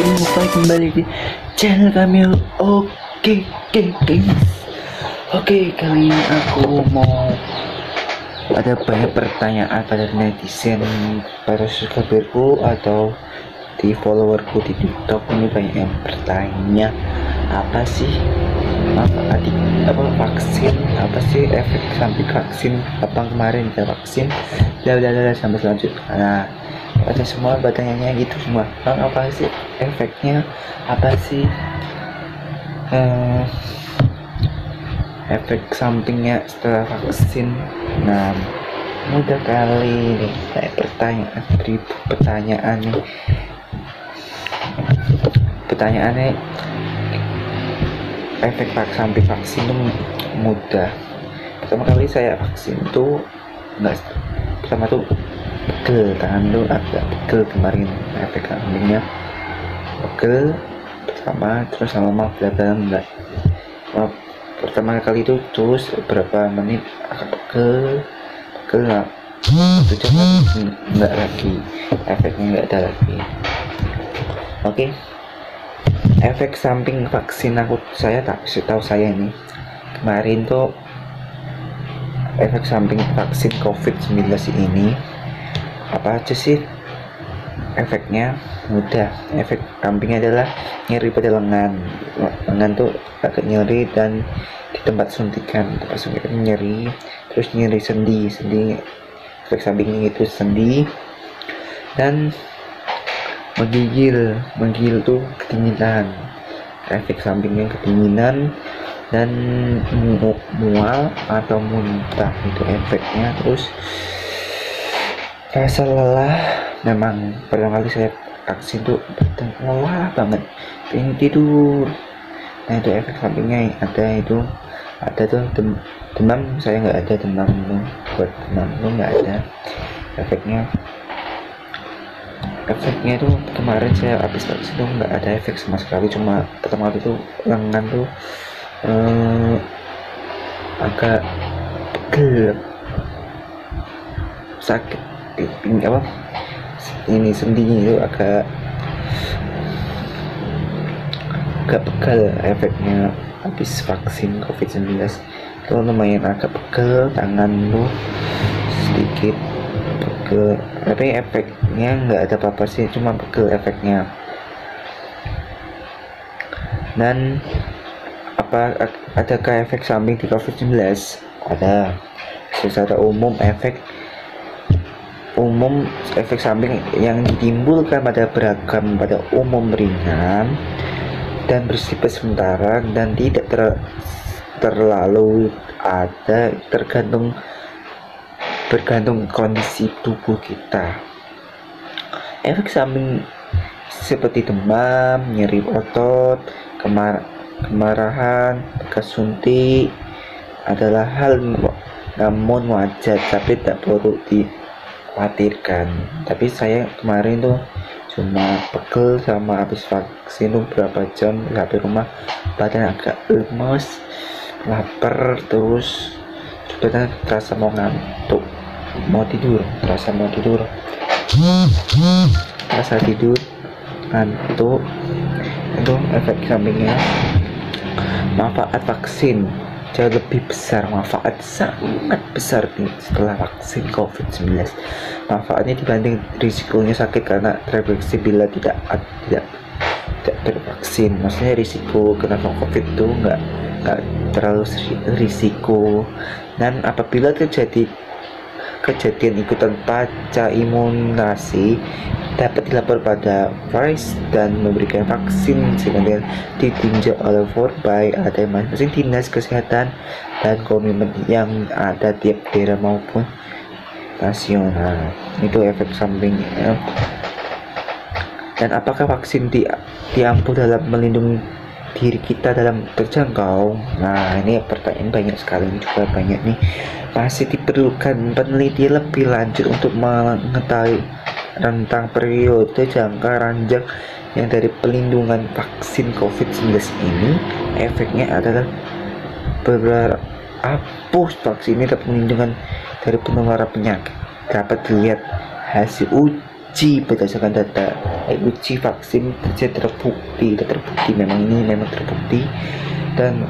Lupa kembali di channel kami. Oke, kali ini aku mau ada banyak pertanyaan pada netizen, para subscriberku atau di followerku di TikTok. Ini banyak yang bertanya, apa sih vaksin, apa sih efek samping vaksin, apa kemarin kita vaksin, sampai selanjutnya. Nah, ada semua bertanya gitu semua, apa sih efeknya, apa sih efek sampingnya setelah vaksin. Nah, mudah kali nih pertanyaan, beribu pertanyaan nih. Pertanyaannya, efek samping vaksin itu mudah. Pertama kali saya vaksin tuh pertama tuh pegel, tangan tuh agak pegel kemarin, efek sampingnya pegel pertama, terus lama belakangan enggak. Pertama kali itu terus beberapa menit agak pegel lah, itu enggak lagi, efeknya enggak ada lagi. Oke. Efek samping vaksin saya tak tahu saya ini kemarin tuh, efek samping vaksin COVID-19 ini apa aja sih efeknya? Mudah. Efek sampingnya adalah nyeri pada lengan tuh agak nyeri, dan di tempat suntikan nyeri, terus nyeri sendi. Efek sampingnya itu sendi, dan menggigil tuh kedinginan. Efek sampingnya kedinginan dan mual atau muntah, itu efeknya. Terus rasa lelah. Memang pertama kali saya vaksin tuh lelah banget, pengen tidur. Nah, itu efek sampingnya ada tuh demam. Saya nggak ada demam tuh, buat demam tuh nggak ada efeknya itu. Kemarin saya habis vaksin tuh nggak ada efek sama sekali, cuma pertama kali tuh lengan tuh agak pegel, sakit, ini sendinya itu agak pegel. Efeknya habis vaksin COVID-19 itu lumayan agak pegel, tangan tuh sedikit pegel, tapi efeknya nggak ada apa-apa sih, cuma pegel efeknya. Dan adakah efek samping di COVID-19? Ada. Secara umum efek samping yang ditimbulkan pada umum ringan dan bersifat sementara dan tidak terlalu ada, bergantung kondisi tubuh kita. Efek samping seperti demam, nyeri otot, kemarahan, bekas suntik adalah hal namun wajar, tapi tak perlu dikhawatirkan. Tapi saya kemarin tuh cuma pegel sama habis vaksin tuh berapa jam sampai rumah, badan agak lemes, lapar, terus juga terasa mau ngantuk, terasa tidur, ngantuk. Itu efek sampingnya. Manfaat vaksin jauh lebih besar, sangat besar nih setelah vaksin COVID-19. Manfaatnya dibanding risikonya sakit karena terdeteksi bila tidak bervaksin. Maksudnya risiko kena COVID itu nggak terlalu risiko. Dan apabila kejadian ikutan pasca imunisasi dapat dilapor pada VAERS dan memberikan vaksin sekunder ditinjau oleh Forbay, ada masing-masing dinas kesehatan dan komitmen yang ada tiap daerah maupun nasional. Itu efek sampingnya. Dan apakah vaksin diampu dalam melindungi diri kita dalam terjangkau? Nah, ini pertanyaan banyak sekali, ini juga banyak nih. Masih diperlukan penelitian lebih lanjut untuk mengetahui rentang periode jangka ranjang yang dari pelindungan vaksin COVID-19 ini. Efeknya adalah vaksin ini dapat perlindungan dari penularan penyakit dapat dilihat hasil uji berdasarkan data uji vaksin terbukti memang ini memang terbukti dan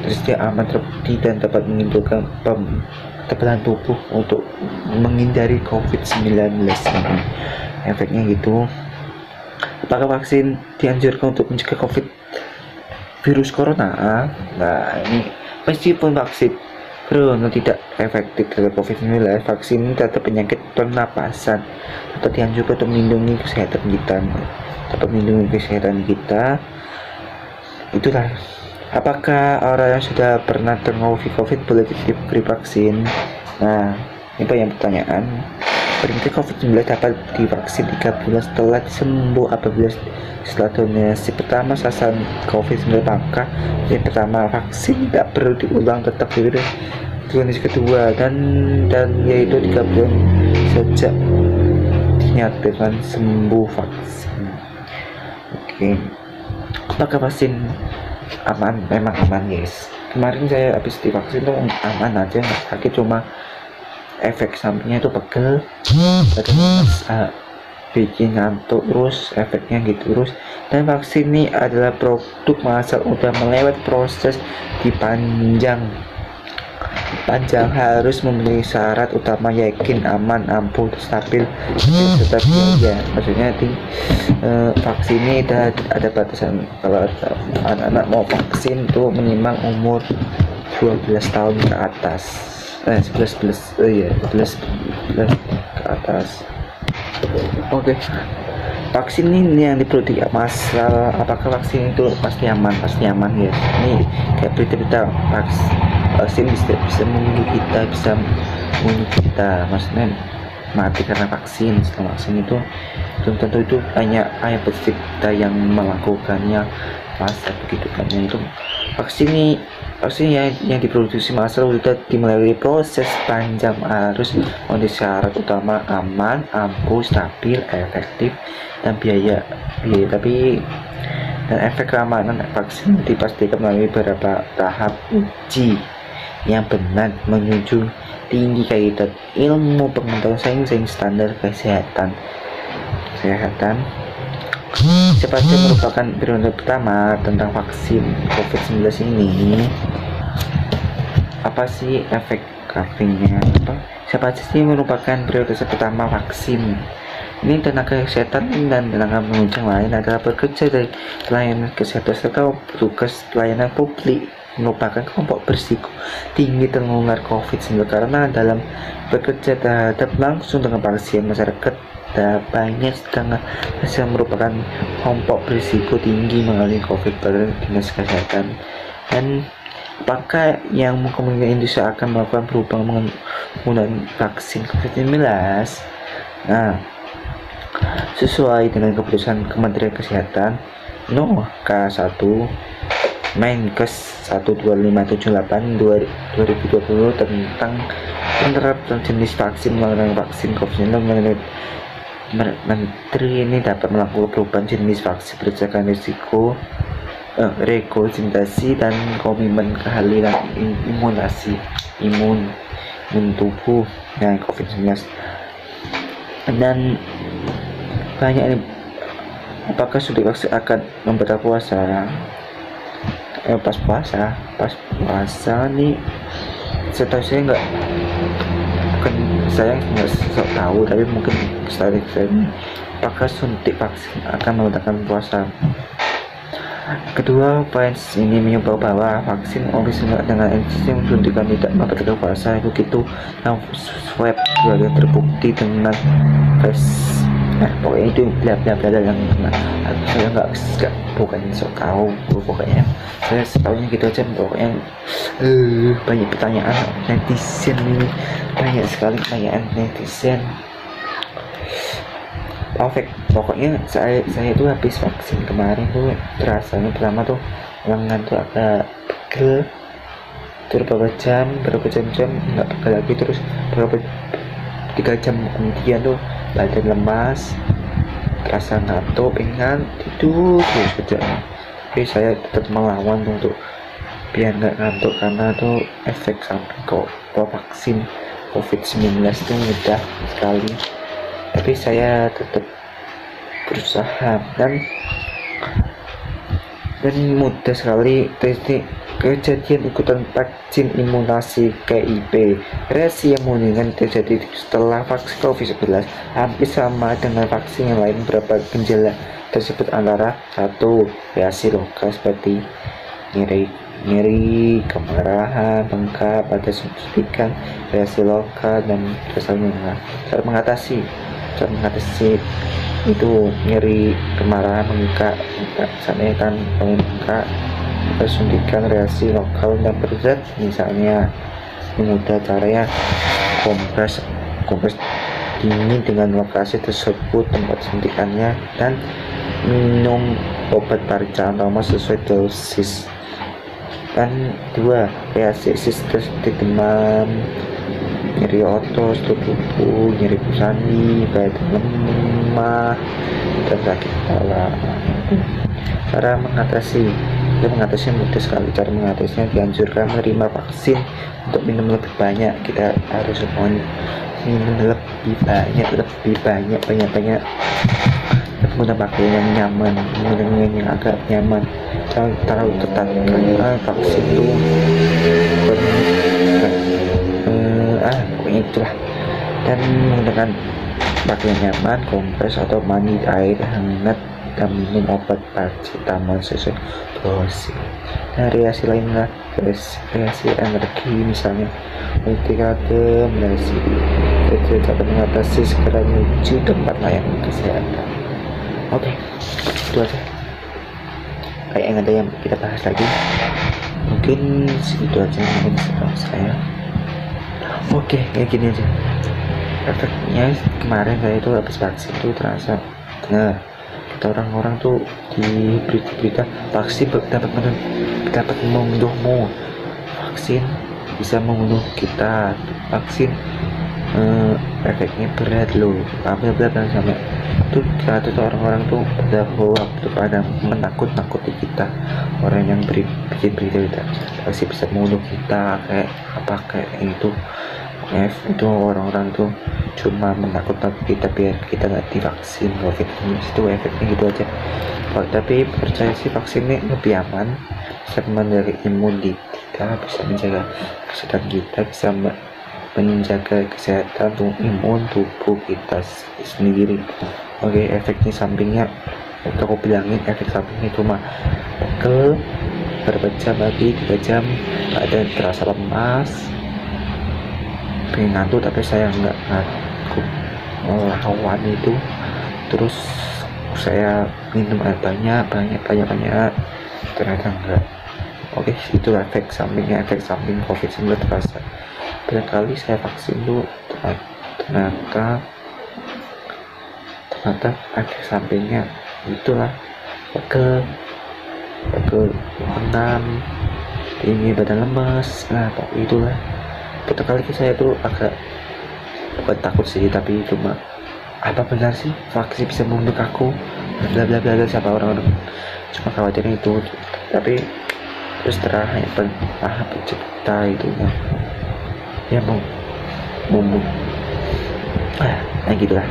terus dia aman, terbukti dan dapat menimbulkan kekebalan tubuh untuk menghindari COVID-19 ini. Efeknya gitu. Apakah vaksin dianjurkan untuk mencegah virus corona? Nah, ini meskipun vaksin corona tidak efektif terhadap COVID-19, vaksin terhadap penyakit pernapasan dapat dianjurkan untuk melindungi kesehatan kita. Itulah. Apakah orang yang sudah pernah terkena COVID boleh diberi vaksin? Nah, ini banyak pertanyaan. Penderita COVID-19 dapat divaksin 3 bulan setelah sembuh apabila setelah donasi pertama sasaran COVID-19. Maka yang pertama vaksin tidak perlu diulang, tetap diberi donasi kedua dan yaitu 3 bulan sejak dinyatakan sembuh vaksin. Oke. Apakah vaksin aman? Memang aman, guys. Kemarin saya habis divaksin tuh aman aja, nggak sakit, cuma efek sampingnya itu pegel, terus bikin ngantuk, terus efeknya gitu terus. Dan vaksin ini adalah produk masal udah melewati proses panjang harus memenuhi syarat utama, yakin, aman, ampuh, stabil, serta biaya. Maksudnya di vaksin ini ada batasan. Kalau anak-anak mau vaksin tuh minimal umur 12 tahun ke atas, 11 ke atas. Oke. Vaksin ini yang diproduksi masal. Apakah vaksin itu pasti aman? Pasti aman, ya. Ini kayak berita-berita vaksin bisa membunuh kita, maksudnya mati karena vaksin. Setelah vaksin itu belum tentu itu hanya peserta yang melakukannya masa begitu kan. Itu vaksin yang diproduksi massal sudah melalui proses panjang, harus memenuhi syarat utama, aman, ampuh, stabil, efektif, dan biaya. Dan efek keamanan vaksin dipastikan melalui beberapa tahap uji yang benar menunjukkan tinggi kaitan ilmu pengetahuan sains standar kesehatan. Seperti merupakan periode pertama tentang vaksin COVID-19 ini. Apa sih efek sampingnya? Siapa sih merupakan periode pertama vaksin? Ini tenaga kesehatan dan tenaga penunjang lain adalah bekerja dari pelayanan kesehatan serta petugas pelayanan publik, merupakan kelompok berisiko tinggi tertular COVID-19 karena dalam bekerja terhadap langsung dengan pasien masyarakat banyak setengah merupakan kelompok berisiko tinggi mengalami COVID pada dinas kesehatan. Dan apakah yang kemungkinan Indonesia akan melakukan perubahan menggunakan vaksin COVID-19? Nah, sesuai dengan keputusan Kementerian Kesehatan No. K1 Menkes 12578 2020 tentang penerapan jenis vaksin menggunakan vaksin COVID-19, Menteri ini dapat melakukan perubahan jenis vaksin berdasarkan risiko, rekomendasi dan komitmen keahlian imun tubuh dengan COVID-19. Dan banyak ini, apakah sudah vaksin akan membatal puasa? Pas puasa nih, setahu saya nggak tahu, tapi mungkin setelah saya apakah suntik vaksin akan membatalkan puasa. Kedua, poin ini menyebut bahwa vaksin orisinal dengan sistem suntikan tidak membatalkan puasa. Begitu swab juga terbukti dengan pokoknya itu bla yang saya bukan sok tahu, pokoknya saya setahunya gitu aja. Pokoknya banyak pertanyaan netizen ini, banyak sekali pertanyaan netizen. Pokoknya saya itu habis vaksin kemarin tuh rasanya pertama tuh lengan tuh agak pegel, terus berapa jam nggak pegel lagi, terus 3 jam kemudian tuh badan lemas, rasa ngantuk, pengen tidur terus aja. Tapi saya tetap melawan untuk biar nggak ngantuk karena tuh efek samping kok vaksin COVID-19 itu mudah sekali, tapi saya tetap berusaha dan mudah sekali kejadian ikutan vaksin imunisasi KIP. Reaksi yang mendingan terjadi setelah vaksin COVID-19 hampir sama dengan vaksin yang lain. Beberapa gejala tersebut antara 1. Reaksi lokal seperti nyeri, kemarahan, bengkak pada suntikan. Reaksi lokal dan rasanya. Cara mengatasi itu nyeri, kemarahan, bengkak, misalnya kan bengkak, suntikan. Reaksi lokal dan berat, misalnya ini mudah caranya kompres dingin dengan lokasi tersebut tempat suntikannya dan minum obat paracetamol sesuai dosis. Dan 2. Reaksi sistem demam, nyeri otot tubuh, nyeri pusani, badan lemah, dan sakit kepala. Cara mengatasi mudah sekali. Cara mengatasinya dianjurkan menerima vaksin untuk minum lebih banyak. Kita harus minum lebih banyak menggunakan pakaian yang nyaman, menggunakan yang agak nyaman. Terlalu ketat karena vaksin itu pokoknya itulah. Dan menggunakan pakaian nyaman, kompres atau mandi air hangat, dan minum obat paracetamol sesuai dosis. Nah, reaksi lainnya reaksi energi, misalnya multikade, reaksi dapat mengatasi segera menuju tempat layanan kesehatan. Oke, itu aja. Kayak yang ada yang kita bahas lagi, mungkin segitu aja mungkin dari saya. Oke, kayak gini aja. Efeknya kemarin saya itu habis vaksin tuh terasa. Nah, kata orang-orang tuh di berita-berita, vaksin dapat membunuhmu, vaksin bisa membunuh kita, vaksin efeknya berat loh, ambil berat dan sampai tuh kata orang-orang tuh pada menakut-nakuti kita, orang yang bikin berita vaksin bisa membunuh kita kayak apa kayak itu. Itu orang-orang tuh cuma menakut-nakuti kita biar kita nggak divaksin COVID-19. Itu efeknya gitu aja. Tapi percaya sih vaksin ini lebih aman, bisa menjaga imun kita, bisa menjaga kesehatan kita, bisa menjaga kesehatan imun tubuh kita sendiri. Oke, efeknya sampingnya aku bilangin, efek sampingnya cuma pegel beberapa jam, lagi 3 jam ada terasa lemas, pengen ngantuk, tapi saya nggak ngantuk melawan itu. Terus saya minum air banyak, ternyata enggak. Oke, itu efek samping COVID-19 terasa. Berkali saya vaksin tuh ternyata efek sampingnya itulah pegel, menam, tinggi badan lemas. Nah, itulah. Pertama kali saya tuh agak bukan takut sih, tapi cuma apa benar sih vaksin bisa membunuh aku, bla bla bla, siapa orang cuma khawatirnya itu. Tapi terus terang pencipta itu ya mau gitulah.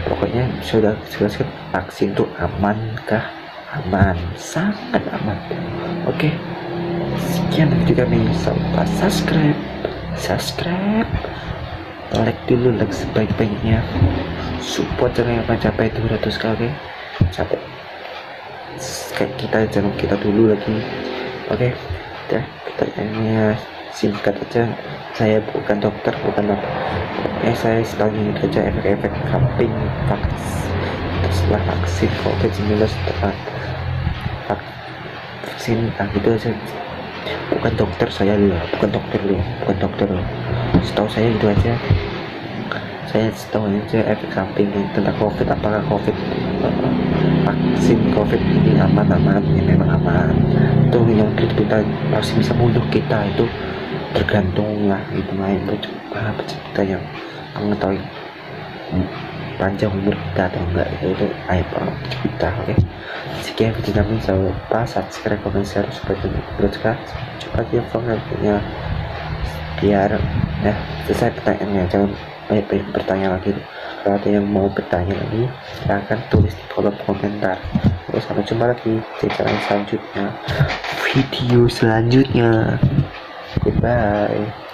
Pokoknya sudah jelaskan vaksin tuh amankah? Aman, sangat aman. Oke, sekian dari kami. Sampai subscribe, like dulu, like sebaik-baiknya, support channel yang akan capai 200k. Sampai kayak kita dulu lagi. Oke, udah, pertanyaannya singkat aja. Saya bukan dokter, bukan apa. Saya sebagai itu aja efek-efek samping setelah vaksin COVID-19, setelah vaksin, gitu aja. Bukan dokter saya loh, bukan dokter loh. Setahu saya gitu aja. Saya setahu aja efek samping tentang COVID, apakah vaksin COVID ini aman, ya memang aman. Itu yang kita masih bisa bunuh kita, itu tergantung lah, itu main pencipta yang mengetahui panjang umur kita atau enggak, itu aib kita. Oke, sekian video kami. Jangan lupa subscribe, komen, share supaya tidak terus. Coba dia punya biar selesai pertanyaannya. Jangan banyak bertanya lagi. Kalau ada yang mau bertanya lagi, silahkan tulis di kolom komentar. Terus sampai jumpa lagi di channel selanjutnya, video selanjutnya. Goodbye.